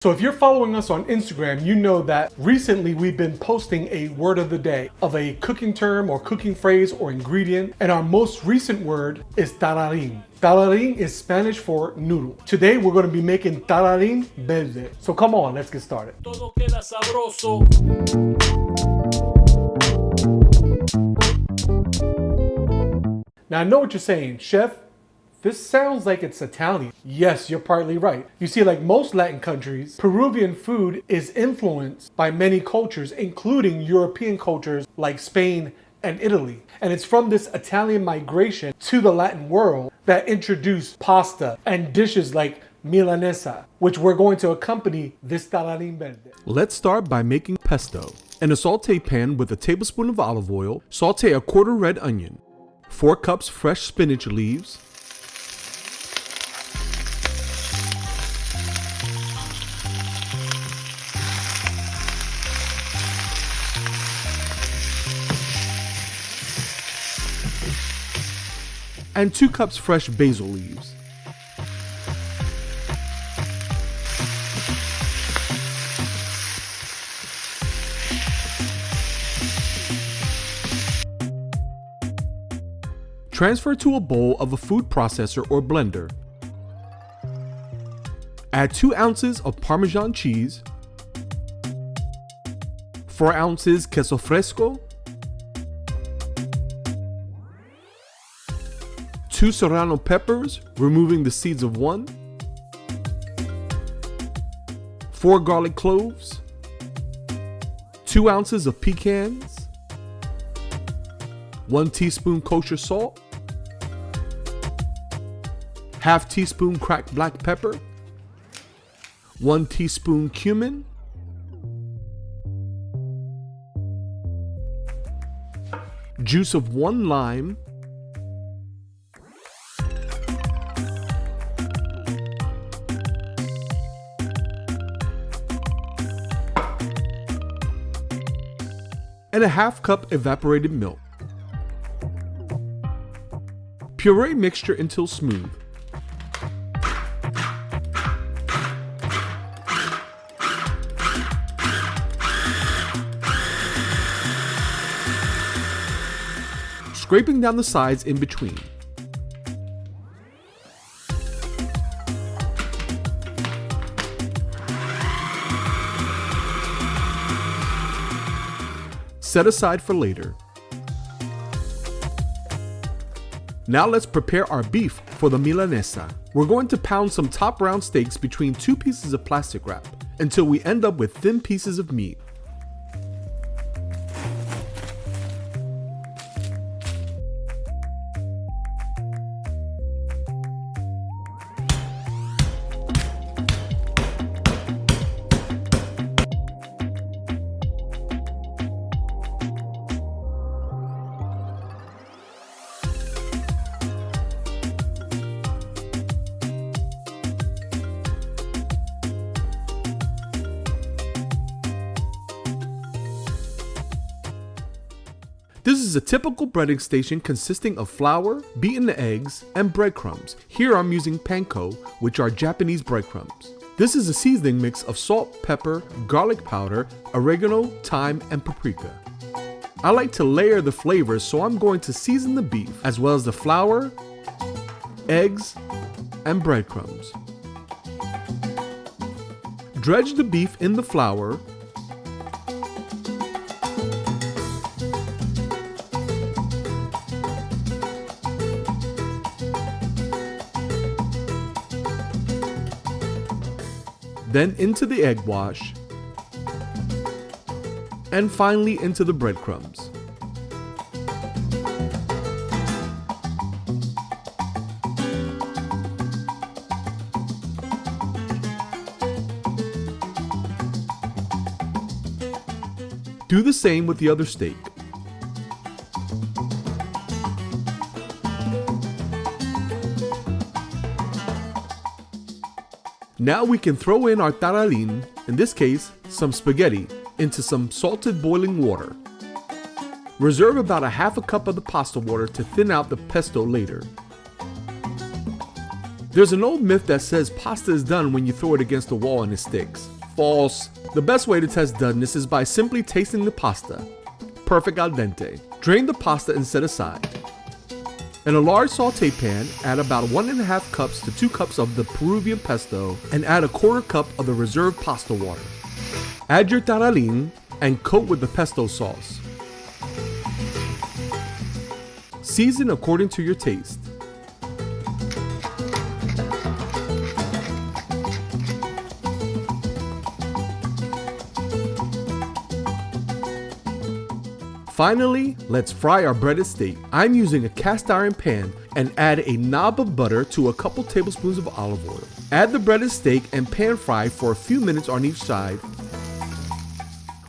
So if you're following us on Instagram, you know that recently we've been posting a word of the day of a cooking term or cooking phrase or ingredient. And our most recent word is tallarin. Tallarin is Spanish for noodle. Today we're going to be making tallarin verde. So come on, let's get started. Todo queda sabroso. Now I know what you're saying, Chef. This sounds like it's Italian. Yes, you're partly right. You see, like most Latin countries, Peruvian food is influenced by many cultures, including European cultures like Spain and Italy. And it's from this Italian migration to the Latin world that introduced pasta and dishes like Milanesa, which we're going to accompany this tallarin verde. Let's start by making pesto. In a saute pan with a tablespoon of olive oil, saute a quarter red onion, 4 cups fresh spinach leaves, and 2 cups fresh basil leaves. Transfer to a bowl of a food processor or blender. Add 2 ounces of Parmesan cheese, 4 ounces queso fresco, 2 serrano peppers, removing the seeds of 1, 4 garlic cloves, 2 ounces of pecans, 1 teaspoon kosher salt, ½ teaspoon cracked black pepper, 1 teaspoon cumin, juice of 1 lime, and a ½ cup evaporated milk. Puree mixture until smooth. Scraping down the sides in between. Set aside for later. Now let's prepare our beef for the Milanesa. We're going to pound some top round steaks between 2 pieces of plastic wrap until we end up with thin pieces of meat. This is a typical breading station consisting of flour, beaten eggs, and breadcrumbs. Here I'm using panko, which are Japanese breadcrumbs. This is a seasoning mix of salt, pepper, garlic powder, oregano, thyme, and paprika. I like to layer the flavors, so I'm going to season the beef as well as the flour, eggs, and breadcrumbs. Dredge the beef in the flour, then into the egg wash, and finally into the breadcrumbs. Do the same with the other steak. Now we can throw in our tallarin, in this case some spaghetti, into some salted boiling water. Reserve about ½ cup of the pasta water to thin out the pesto later. There's an old myth that says pasta is done when you throw it against the wall and it sticks. False. The best way to test doneness is by simply tasting the pasta. Perfect al dente. Drain the pasta and set aside. In a large saute pan, add about 1.5 cups to 2 cups of the Peruvian pesto and add 1/4 cup of the reserved pasta water. Add your tallarin and coat with the pesto sauce. Season according to your taste. Finally, let's fry our breaded steak. I'm using a cast iron pan and add a knob of butter to a couple tablespoons of olive oil. Add the breaded steak and pan fry for a few minutes on each side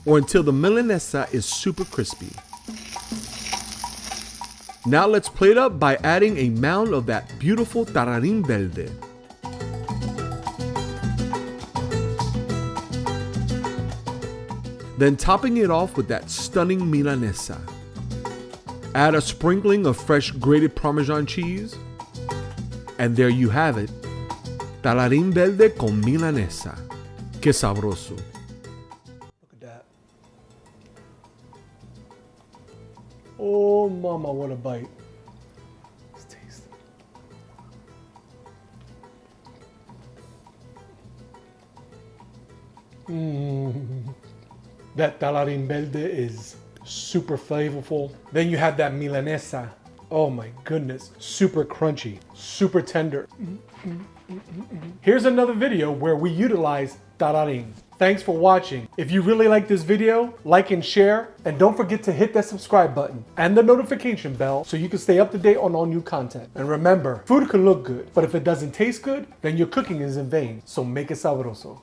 or until the Milanesa is super crispy. Now let's plate up by adding a mound of that beautiful Tallarin Verde. Then topping it off with that stunning Milanesa. Add a sprinkling of fresh grated Parmesan cheese. And there you have it. Tallarin Verde con Milanesa. Que sabroso. Look at that. Oh mama, what a bite. Let's taste it. That Tallarin Verde is super flavorful. Then you have that Milanesa. Oh my goodness. Super crunchy, super tender. Here's another video where we utilize Tallarin. Thanks for watching. If you really like this video, like and share. And don't forget to hit that subscribe button and the notification bell so you can stay up to date on all new content. And remember, food can look good, but if it doesn't taste good, then your cooking is in vain. So make it sabroso.